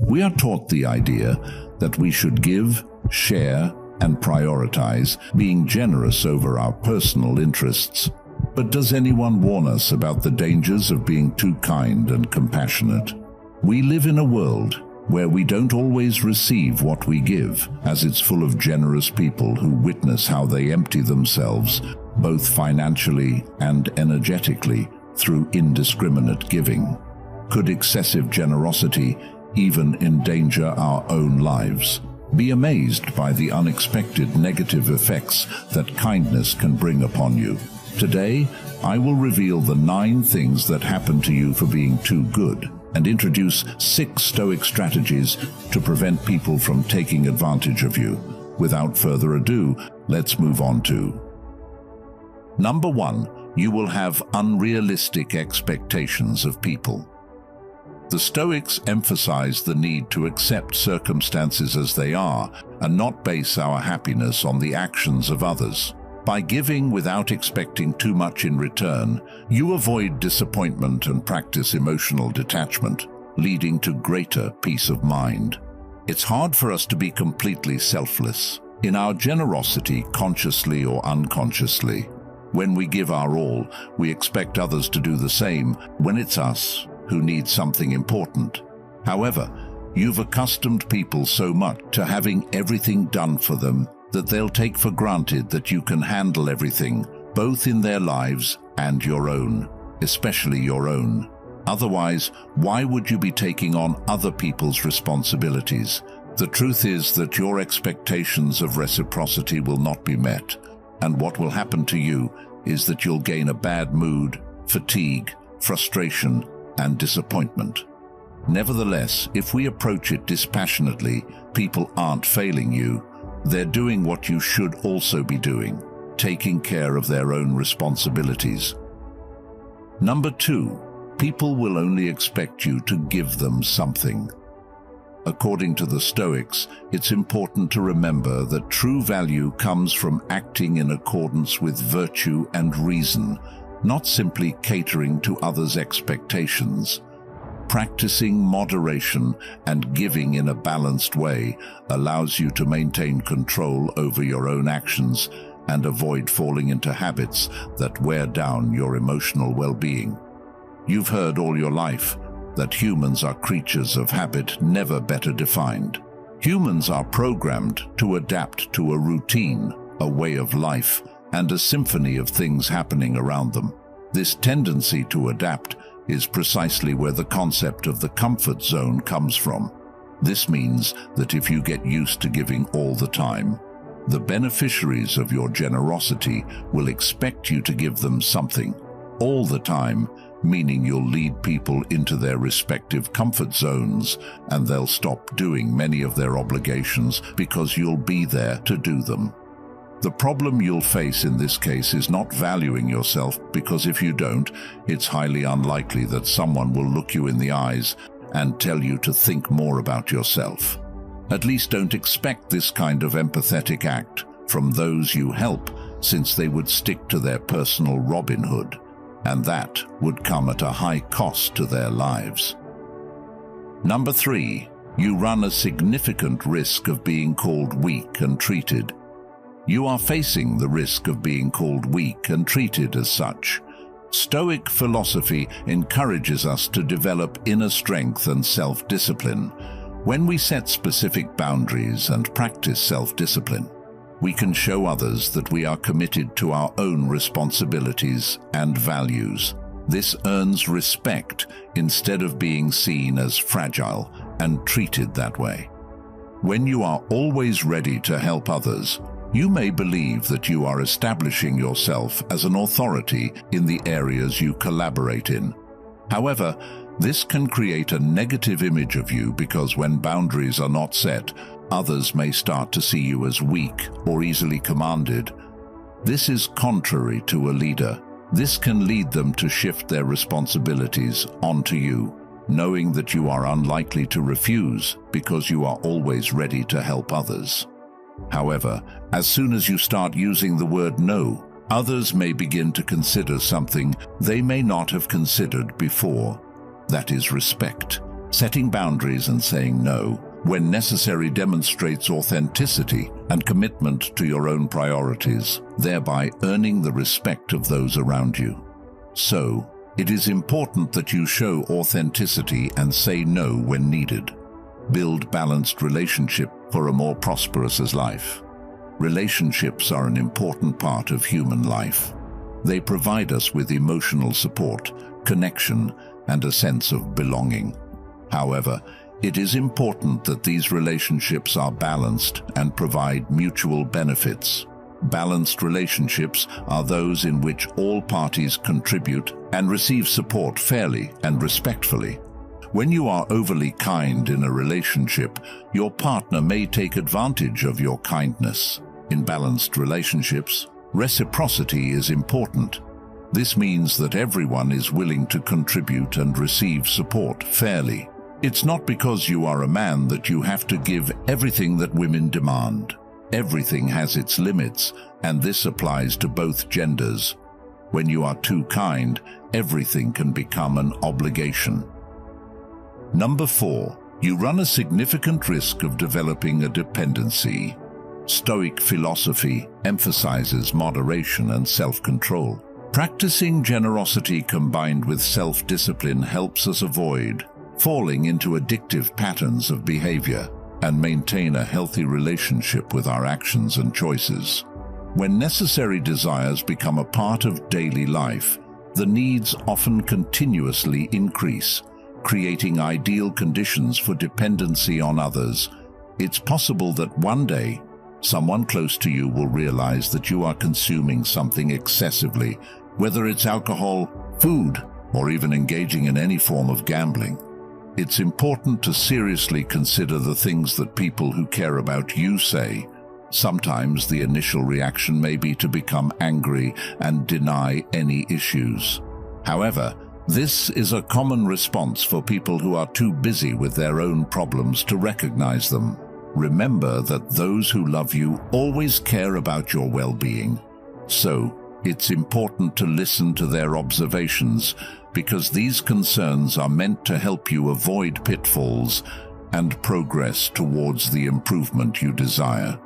We are taught the idea that we should give, share, and prioritize being generous over our personal interests. But does anyone warn us about the dangers of being too kind and compassionate? We live in a world where we don't always receive what we give, as it's full of generous people who witness how they empty themselves, both financially and energetically, through indiscriminate giving. Could excessive generosity even endanger our own lives? Be amazed by the unexpected negative effects that kindness can bring upon you. Today, I will reveal the 9 things that happen to you for being too good, and introduce 6 Stoic strategies to prevent people from taking advantage of you. Without further ado, let's move on to Number 1. You will have unrealistic expectations of people. The Stoics emphasize the need to accept circumstances as they are and not base our happiness on the actions of others. By giving without expecting too much in return, you avoid disappointment and practice emotional detachment, leading to greater peace of mind. It's hard for us to be completely selfless in our generosity, consciously or unconsciously. When we give our all, we expect others to do the same when it's us who need something important. However, you've accustomed people so much to having everything done for them that they'll take for granted that you can handle everything, both in their lives and your own, especially your own. Otherwise, why would you be taking on other people's responsibilities? The truth is that your expectations of reciprocity will not be met, and what will happen to you is that you'll gain a bad mood, fatigue, frustration, and disappointment. Nevertheless, if we approach it dispassionately, people aren't failing you. They're doing what you should also be doing, taking care of their own responsibilities. Number 2, people will only expect you to give them something. According to the Stoics, it's important to remember that true value comes from acting in accordance with virtue and reason, not simply catering to others' expectations. Practicing moderation and giving in a balanced way allows you to maintain control over your own actions and avoid falling into habits that wear down your emotional well-being. You've heard all your life that humans are creatures of habit, never better defined. Humans are programmed to adapt to a routine, a way of life, and a symphony of things happening around them. This tendency to adapt is precisely where the concept of the comfort zone comes from. This means that if you get used to giving all the time, the beneficiaries of your generosity will expect you to give them something all the time, meaning you'll lead people into their respective comfort zones and they'll stop doing many of their obligations because you'll be there to do them. The problem you'll face in this case is not valuing yourself, because if you don't, it's highly unlikely that someone will look you in the eyes and tell you to think more about yourself. At least don't expect this kind of empathetic act from those you help, since they would stick to their personal Robin Hood, and that would come at a high cost to their lives. Number 3, you run a significant risk of being called weak and treated. You are facing the risk of being called weak and treated as such. Stoic philosophy encourages us to develop inner strength and self-discipline. When we set specific boundaries and practice self-discipline, we can show others that we are committed to our own responsibilities and values. This earns respect instead of being seen as fragile and treated that way. When you are always ready to help others, you may believe that you are establishing yourself as an authority in the areas you collaborate in. However, this can create a negative image of you, because when boundaries are not set, others may start to see you as weak or easily commanded. This is contrary to a leader. This can lead them to shift their responsibilities onto you, knowing that you are unlikely to refuse because you are always ready to help others. However, as soon as you start using the word no, others may begin to consider something they may not have considered before. That is respect. Setting boundaries and saying no, when necessary, demonstrates authenticity and commitment to your own priorities, thereby earning the respect of those around you. So, it is important that you show authenticity and say no when needed. Build balanced relationship for a more prosperous life. Relationships are an important part of human life. They provide us with emotional support, connection, and a sense of belonging. However, it is important that these relationships are balanced and provide mutual benefits. Balanced relationships are those in which all parties contribute and receive support fairly and respectfully. When you are overly kind in a relationship, your partner may take advantage of your kindness. In balanced relationships, reciprocity is important. This means that everyone is willing to contribute and receive support fairly. It's not because you are a man that you have to give everything that women demand. Everything has its limits, and this applies to both genders. When you are too kind, everything can become an obligation. Number 4, you run a significant risk of developing a dependency. Stoic philosophy emphasizes moderation and self-control. Practicing generosity combined with self-discipline helps us avoid falling into addictive patterns of behavior and maintain a healthy relationship with our actions and choices. When necessary desires become a part of daily life, the needs often continuously increase, creating ideal conditions for dependency on others. It's possible that one day, someone close to you will realize that you are consuming something excessively, whether it's alcohol, food, or even engaging in any form of gambling. It's important to seriously consider the things that people who care about you say. Sometimes the initial reaction may be to become angry and deny any issues. However, this is a common response for people who are too busy with their own problems to recognize them. Remember that those who love you always care about your well-being. So, it's important to listen to their observations, because these concerns are meant to help you avoid pitfalls and progress towards the improvement you desire.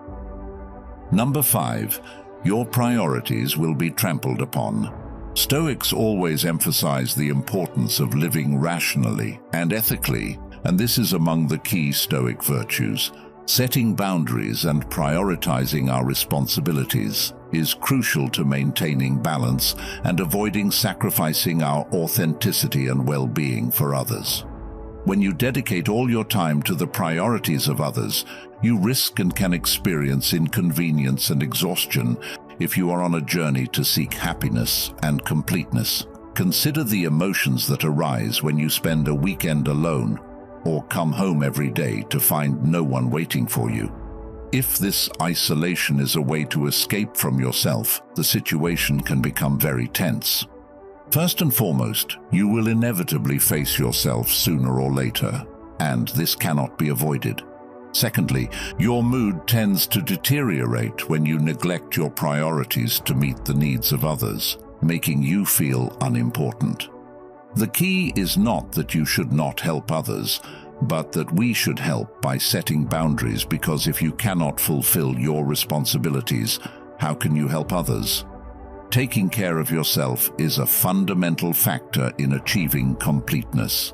Number 5, your priorities will be trampled upon. Stoics always emphasize the importance of living rationally and ethically, and this is among the key Stoic virtues. Setting boundaries and prioritizing our responsibilities is crucial to maintaining balance and avoiding sacrificing our authenticity and well-being for others. When you dedicate all your time to the priorities of others, you risk and can experience inconvenience and exhaustion if you are on a journey to seek happiness and completeness. Consider the emotions that arise when you spend a weekend alone or come home every day to find no one waiting for you. If this isolation is a way to escape from yourself, the situation can become very tense. First and foremost, you will inevitably face yourself sooner or later, and this cannot be avoided. Secondly, your mood tends to deteriorate when you neglect your priorities to meet the needs of others, making you feel unimportant. The key is not that you should not help others, but that we should help by setting boundaries, because if you cannot fulfill your responsibilities, how can you help others? Taking care of yourself is a fundamental factor in achieving completeness.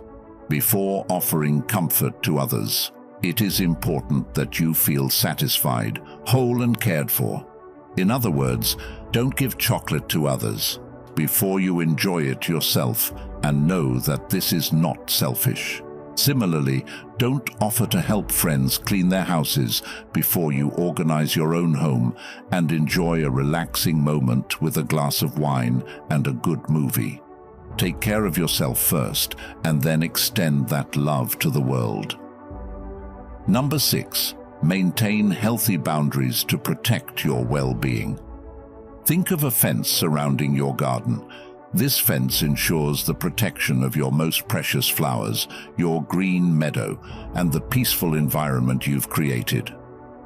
Before offering comfort to others, it is important that you feel satisfied, whole and cared for. In other words, don't give chocolate to others before you enjoy it yourself, and know that this is not selfish. Similarly, don't offer to help friends clean their houses before you organize your own home and enjoy a relaxing moment with a glass of wine and a good movie. Take care of yourself first, and then extend that love to the world. Number 6, maintain healthy boundaries to protect your well-being. Think of a fence surrounding your garden. This fence ensures the protection of your most precious flowers, your green meadow, and the peaceful environment you've created.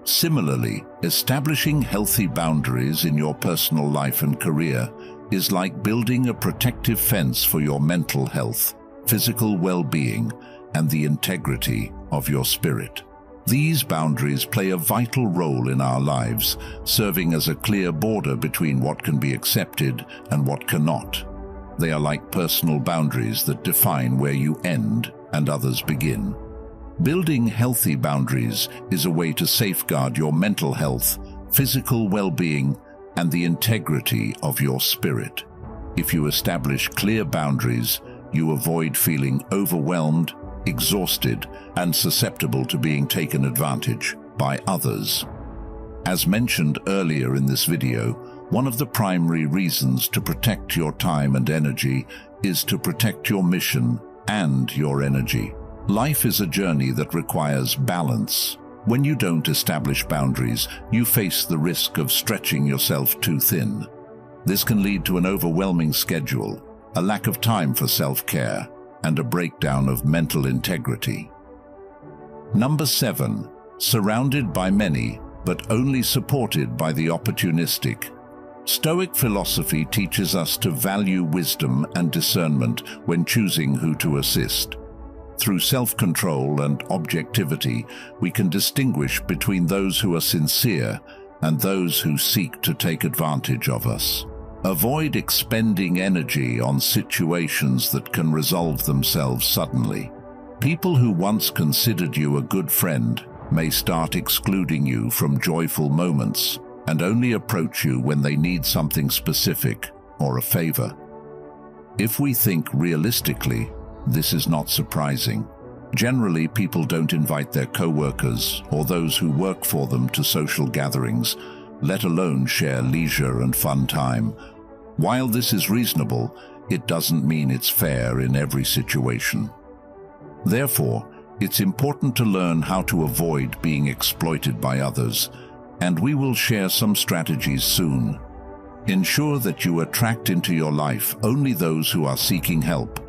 Similarly, establishing healthy boundaries in your personal life and career is like building a protective fence for your mental health, physical well-being, and the integrity of your spirit. These boundaries play a vital role in our lives, serving as a clear border between what can be accepted and what cannot. They are like personal boundaries that define where you end and others begin. Building healthy boundaries is a way to safeguard your mental health, physical well-being, and the integrity of your spirit. If you establish clear boundaries, you avoid feeling overwhelmed, exhausted, and susceptible to being taken advantage by others. As mentioned earlier in this video, one of the primary reasons to protect your time and energy is to protect your mission and your energy. Life is a journey that requires balance. When you don't establish boundaries, you face the risk of stretching yourself too thin. This can lead to an overwhelming schedule, a lack of time for self-care, and a breakdown of mental integrity. Number 7. Surrounded by many, but only supported by the opportunistic. Stoic philosophy teaches us to value wisdom and discernment when choosing who to assist. Through self-control and objectivity, we can distinguish between those who are sincere and those who seek to take advantage of us. Avoid expending energy on situations that can resolve themselves suddenly. People who once considered you a good friend may start excluding you from joyful moments and only approach you when they need something specific or a favor. If we think realistically, this is not surprising. Generally, people don't invite their co-workers or those who work for them to social gatherings, let alone share leisure and fun time. While this is reasonable, it doesn't mean it's fair in every situation. Therefore, it's important to learn how to avoid being exploited by others, and we will share some strategies soon. Ensure that you attract into your life only those who are seeking help,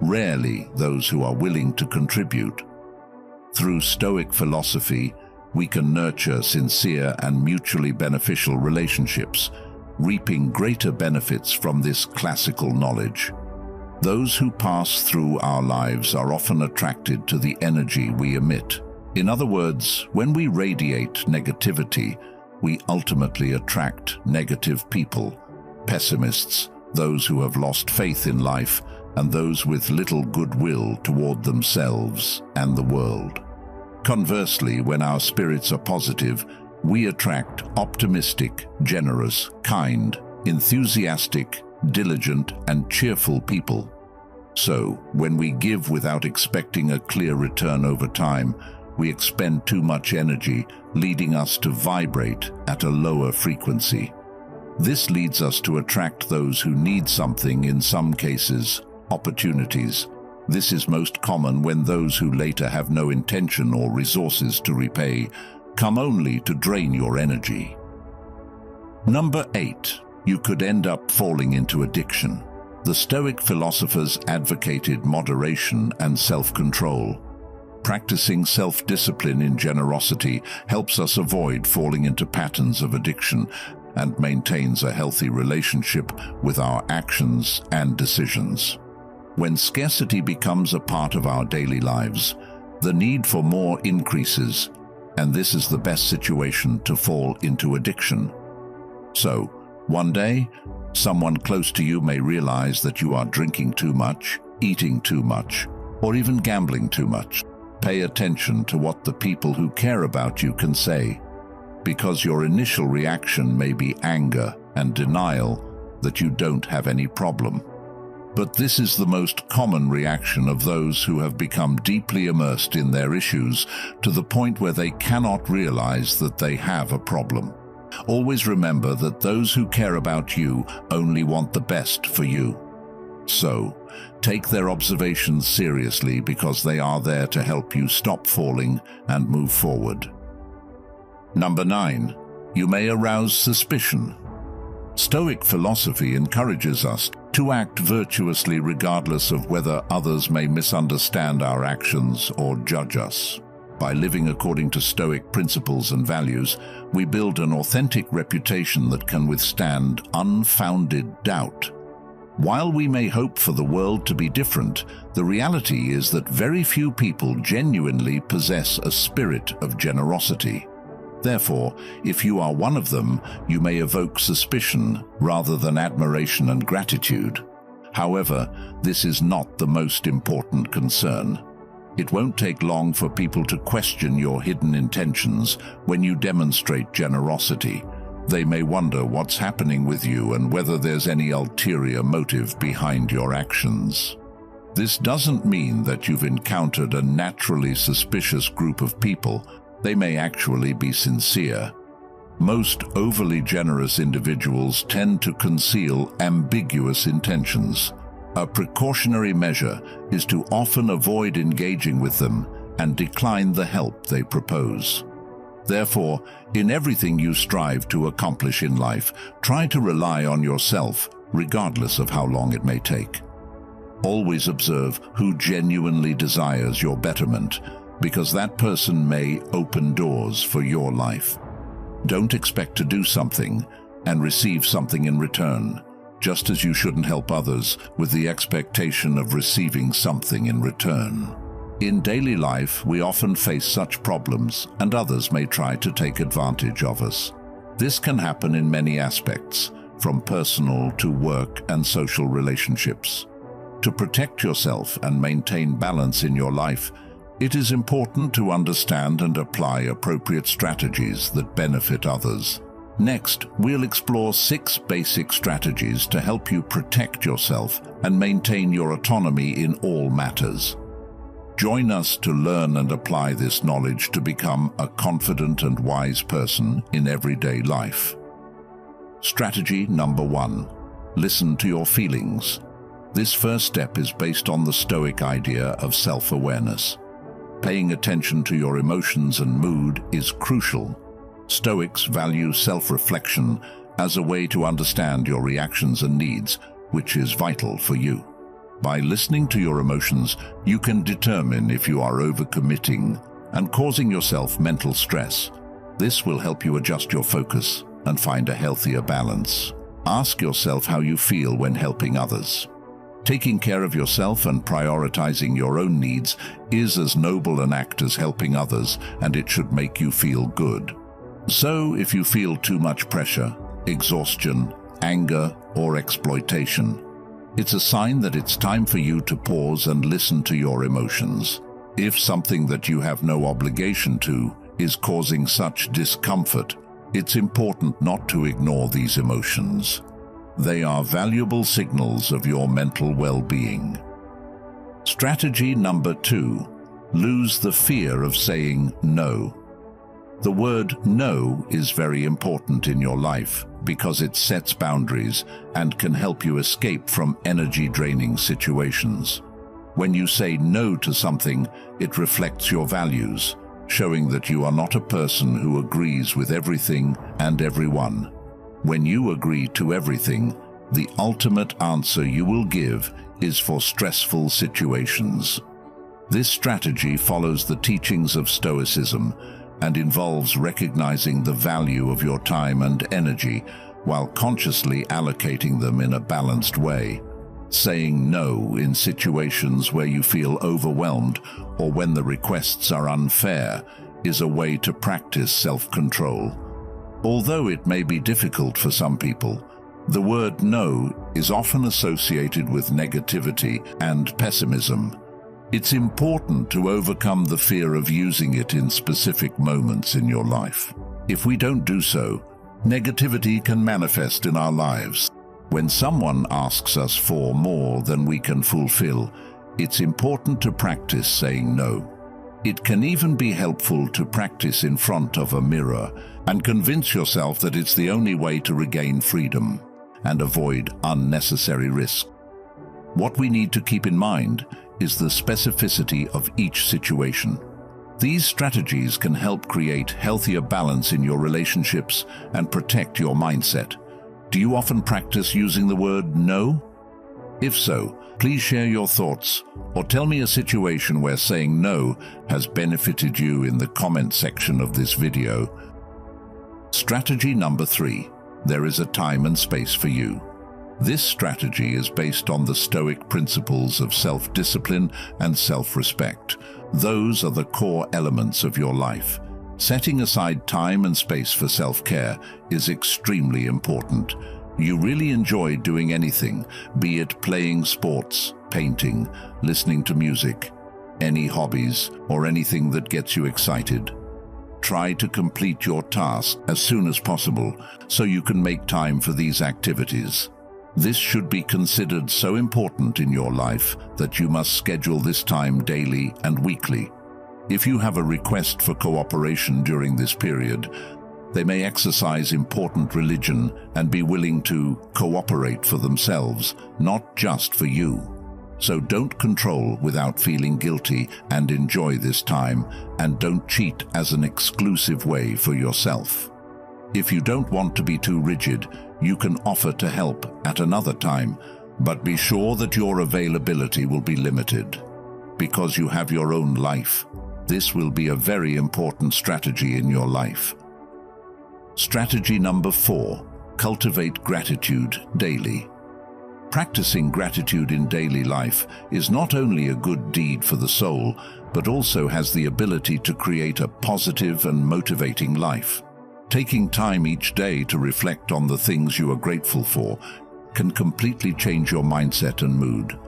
rarely those who are willing to contribute. Through Stoic philosophy, we can nurture sincere and mutually beneficial relationships, reaping greater benefits from this classical knowledge. Those who pass through our lives are often attracted to the energy we emit. In other words, when we radiate negativity, we ultimately attract negative people, pessimists, those who have lost faith in life, and those with little goodwill toward themselves and the world. Conversely, when our spirits are positive, we attract optimistic, generous, kind, enthusiastic, diligent, and cheerful people. So, when we give without expecting a clear return over time, we expend too much energy, leading us to vibrate at a lower frequency. This leads us to attract those who need something, in some cases, opportunities. This is most common when those who later have no intention or resources to repay come only to drain your energy. Number 8. You could end up falling into addiction. The Stoic philosophers advocated moderation and self-control. Practicing self-discipline in generosity helps us avoid falling into patterns of addiction and maintains a healthy relationship with our actions and decisions. When scarcity becomes a part of our daily lives, the need for more increases, and this is the best situation to fall into addiction. So, one day, someone close to you may realize that you are drinking too much, eating too much, or even gambling too much. Pay attention to what the people who care about you can say, because your initial reaction may be anger and denial that you don't have any problem. But this is the most common reaction of those who have become deeply immersed in their issues to the point where they cannot realize that they have a problem. Always remember that those who care about you only want the best for you. So, take their observations seriously because they are there to help you stop falling and move forward. Number 9. You may arouse suspicion. Stoic philosophy encourages us to act virtuously regardless of whether others may misunderstand our actions or judge us. By living according to Stoic principles and values, we build an authentic reputation that can withstand unfounded doubt. While we may hope for the world to be different, the reality is that very few people genuinely possess a spirit of generosity. Therefore, if you are one of them, you may evoke suspicion rather than admiration and gratitude. However, this is not the most important concern. It won't take long for people to question your hidden intentions when you demonstrate generosity. They may wonder what's happening with you and whether there's any ulterior motive behind your actions. This doesn't mean that you've encountered a naturally suspicious group of people. They may actually be sincere. Most overly generous individuals tend to conceal ambiguous intentions. A precautionary measure is to often avoid engaging with them and decline the help they propose. Therefore, in everything you strive to accomplish in life, try to rely on yourself, regardless of how long it may take. Always observe who genuinely desires your betterment, because that person may open doors for your life. Don't expect to do something and receive something in return, just as you shouldn't help others with the expectation of receiving something in return. In daily life, we often face such problems, and others may try to take advantage of us. This can happen in many aspects, from personal to work and social relationships. To protect yourself and maintain balance in your life, it is important to understand and apply appropriate strategies that benefit others. Next, we'll explore 6 basic strategies to help you protect yourself and maintain your autonomy in all matters. Join us to learn and apply this knowledge to become a confident and wise person in everyday life. Strategy number 1. Listen to your feelings. This first step is based on the Stoic idea of self-awareness. Paying attention to your emotions and mood is crucial. Stoics value self-reflection as a way to understand your reactions and needs, which is vital for you. By listening to your emotions, you can determine if you are overcommitting and causing yourself mental stress. This will help you adjust your focus and find a healthier balance. Ask yourself how you feel when helping others. Taking care of yourself and prioritizing your own needs is as noble an act as helping others, and it should make you feel good. So, if you feel too much pressure, exhaustion, anger, or exploitation, it's a sign that it's time for you to pause and listen to your emotions. If something that you have no obligation to is causing such discomfort, it's important not to ignore these emotions. They are valuable signals of your mental well-being. Strategy number 2. Lose the fear of saying no. The word no is very important in your life because it sets boundaries and can help you escape from energy-draining situations. When you say no to something, it reflects your values, showing that you are not a person who agrees with everything and everyone. When you agree to everything, the ultimate answer you will give is for stressful situations. This strategy follows the teachings of Stoicism and involves recognizing the value of your time and energy while consciously allocating them in a balanced way. Saying no in situations where you feel overwhelmed or when the requests are unfair is a way to practice self-control. Although it may be difficult for some people, the word no is often associated with negativity and pessimism. It's important to overcome the fear of using it in specific moments in your life. If we don't do so, negativity can manifest in our lives. When someone asks us for more than we can fulfill, it's important to practice saying no. It can even be helpful to practice in front of a mirror and convince yourself that it's the only way to regain freedom and avoid unnecessary risk. What we need to keep in mind is the specificity of each situation. These strategies can help create healthier balance in your relationships and protect your mindset. Do you often practice using the word no? If so, please share your thoughts or tell me a situation where saying no has benefited you in the comment section of this video. Strategy number 3. There is a time and space for you. This strategy is based on the Stoic principles of self-discipline and self-respect. Those are the core elements of your life. Setting aside time and space for self-care is extremely important. You really enjoy doing anything, be it playing sports, painting, listening to music, any hobbies, or anything that gets you excited. Try to complete your task as soon as possible so you can make time for these activities. This should be considered so important in your life that you must schedule this time daily and weekly. If you have a request for cooperation during this period, they may exercise important religion and be willing to cooperate for themselves, not just for you. So don't control without feeling guilty and enjoy this time, and don't cheat as an exclusive way for yourself. If you don't want to be too rigid, you can offer to help at another time, but be sure that your availability will be limited. Because you have your own life, this will be a very important strategy in your life. Strategy number 4, cultivate gratitude daily. Practicing gratitude in daily life is not only a good deed for the soul, but also has the ability to create a positive and motivating life. Taking time each day to reflect on the things you are grateful for can completely change your mindset and mood.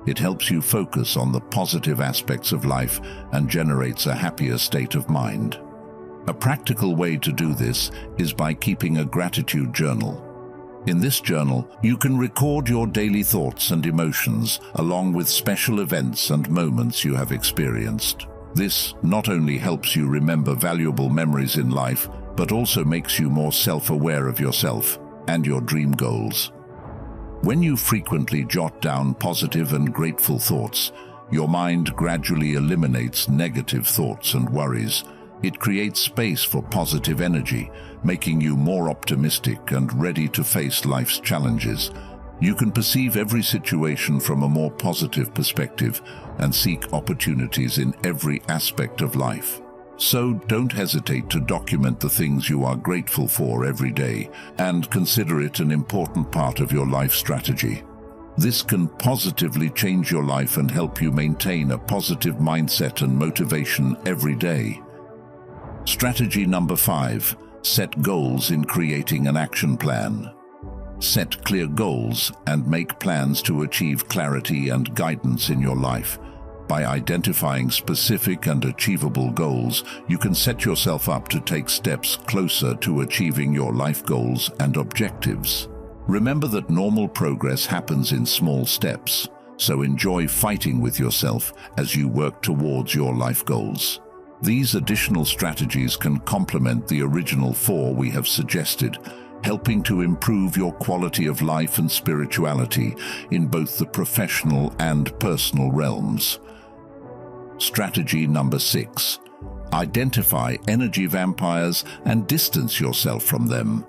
It helps you focus on the positive aspects of life and generates a happier state of mind. A practical way to do this is by keeping a gratitude journal. In this journal, you can record your daily thoughts and emotions, along with special events and moments you have experienced. This not only helps you remember valuable memories in life, but also makes you more self-aware of yourself and your dream goals. When you frequently jot down positive and grateful thoughts, your mind gradually eliminates negative thoughts and worries. It creates space for positive energy, making you more optimistic and ready to face life's challenges. You can perceive every situation from a more positive perspective and seek opportunities in every aspect of life. So don't hesitate to document the things you are grateful for every day and consider it an important part of your life strategy. This can positively change your life and help you maintain a positive mindset and motivation every day. Strategy number 5, set goals in creating an action plan. Set clear goals and make plans to achieve clarity and guidance in your life. By identifying specific and achievable goals, you can set yourself up to take steps closer to achieving your life goals and objectives. Remember that normal progress happens in small steps, so enjoy fighting with yourself as you work towards your life goals. These additional strategies can complement the original 4 we have suggested, helping to improve your quality of life and spirituality in both the professional and personal realms. Strategy number 6. Identify energy vampires and distance yourself from them.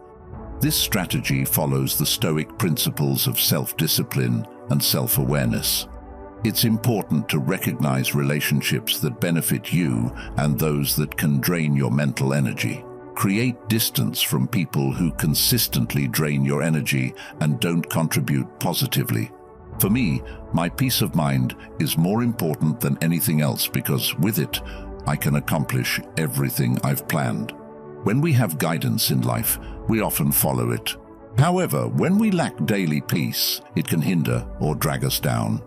This strategy follows the Stoic principles of self-discipline and self-awareness. It's important to recognize relationships that benefit you and those that can drain your mental energy. Create distance from people who consistently drain your energy and don't contribute positively. For me, my peace of mind is more important than anything else because with it, I can accomplish everything I've planned. When we have guidance in life, we often follow it. However, when we lack daily peace, it can hinder or drag us down.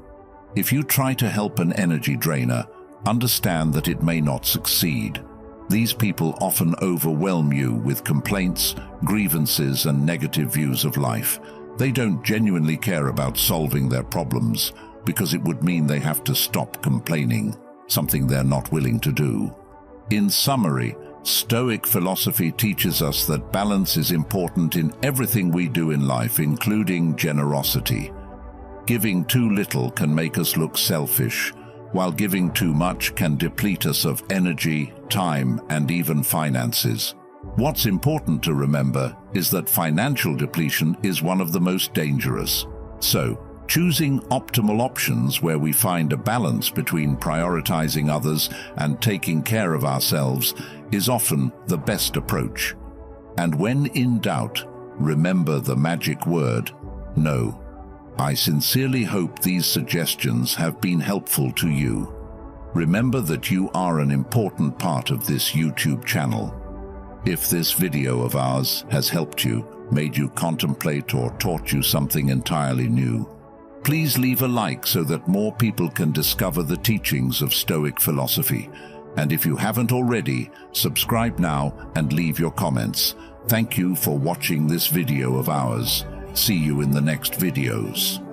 If you try to help an energy drainer, understand that it may not succeed. These people often overwhelm you with complaints, grievances, and negative views of life. They don't genuinely care about solving their problems because it would mean they have to stop complaining, something they're not willing to do. In summary, Stoic philosophy teaches us that balance is important in everything we do in life, including generosity. Giving too little can make us look selfish, while giving too much can deplete us of energy, time, and even finances. What's important to remember is that financial depletion is one of the most dangerous. So, choosing optimal options where we find a balance between prioritizing others and taking care of ourselves is often the best approach. And when in doubt, remember the magic word, no. I sincerely hope these suggestions have been helpful to you. Remember that you are an important part of this YouTube channel. If this video of ours has helped you, made you contemplate, or taught you something entirely new, please leave a like so that more people can discover the teachings of Stoic philosophy. And if you haven't already, subscribe now and leave your comments. Thank you for watching this video of ours. See you in the next videos.